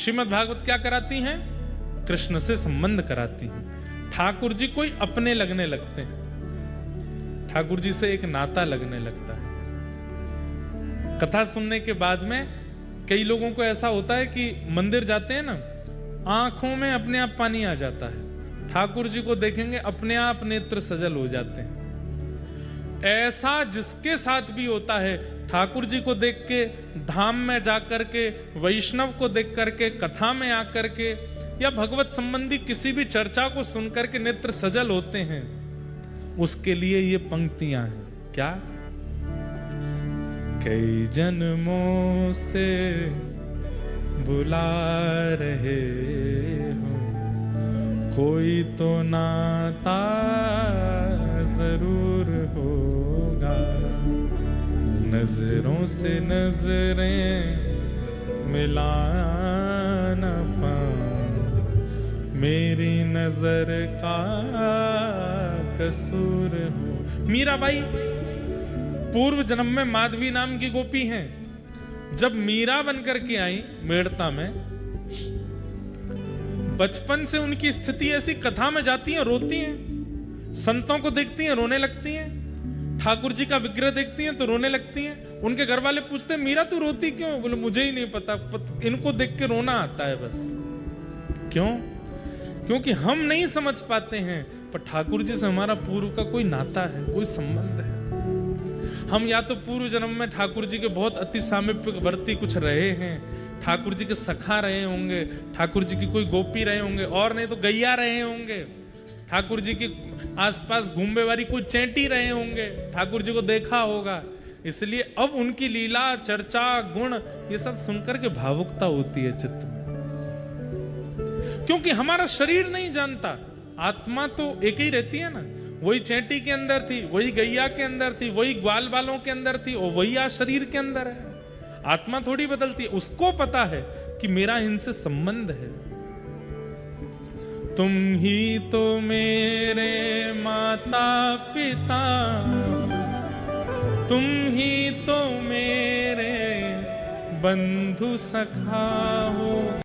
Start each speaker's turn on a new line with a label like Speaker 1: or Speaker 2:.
Speaker 1: श्रीमद् भागवत क्या कराती हैं? कृष्ण से संबंध कराती हैं। ठाकुर जी कोई अपने लगने लगते हैं, ठाकुर जी से एक नाता लगने लगता है। कथा सुनने के बाद में कई लोगों को ऐसा होता है कि मंदिर जाते हैं ना, आंखों में अपने आप पानी आ जाता है, ठाकुर जी को देखेंगे अपने आप नेत्र सजल हो जाते हैं। ऐसा जिसके साथ भी होता है, ठाकुर जी को देख के धाम में जाकर के, वैष्णव को देख करके, कथा में आकर के, या भगवत संबंधी किसी भी चर्चा को सुनकर के नेत्र सजल होते हैं, उसके लिए ये पंक्तियां हैं। क्या? कई जन्मों से बुला रहे हो, कोई तो नाता जरूर होगा, नजरों से नजरें मिला न पाऊं, मेरी नजर का कसूर हो। मीराबाई पूर्व जन्म में माधवी नाम की गोपी हैं। जब मीरा बनकर के आई मेड़ता में, बचपन से उनकी स्थिति ऐसी, कथा में जाती हैं रोती हैं, संतों को देखती हैं रोने लगती हैं, ठाकुर जी का विग्रह देखती हैं तो रोने लगती हैं। उनके घर वाले पूछते हैं मीरा तू रोती क्यों? बोले मुझे ही नहीं पता, इनको देख के रोना आता है बस। क्यों? क्योंकि हम नहीं समझ पाते हैं, पर ठाकुर जी से हमारा पूर्व का कोई नाता है, कोई संबंध है। हम या तो पूर्व जन्म में ठाकुर जी के बहुत अति सामीप्यवर्ती कुछ रहे हैं, ठाकुर जी के सखा रहे होंगे, ठाकुर जी की कोई गोपी रहे होंगे, और नहीं तो गैया रहे होंगे, ठाकुर जी के आसपास घूमने वाली कोई चैंटी रहे होंगे, ठाकुर जी को देखा होगा। इसलिए अब उनकी लीला, चर्चा, गुण, ये सब सुनकर के भावुकता होती है चित्त में। क्योंकि हमारा शरीर नहीं जानता, आत्मा तो एक ही रहती है ना। वही चैंटी के अंदर थी, वही गैया के अंदर थी, वही ग्वाल बालों के अंदर थी, और वही आज शरीर के अंदर है। आत्मा थोड़ी बदलती है। उसको पता है कि मेरा इनसे संबंध है। तुम ही तो मेरे माता पिता, तुम ही तो मेरे बंधु सखा हो।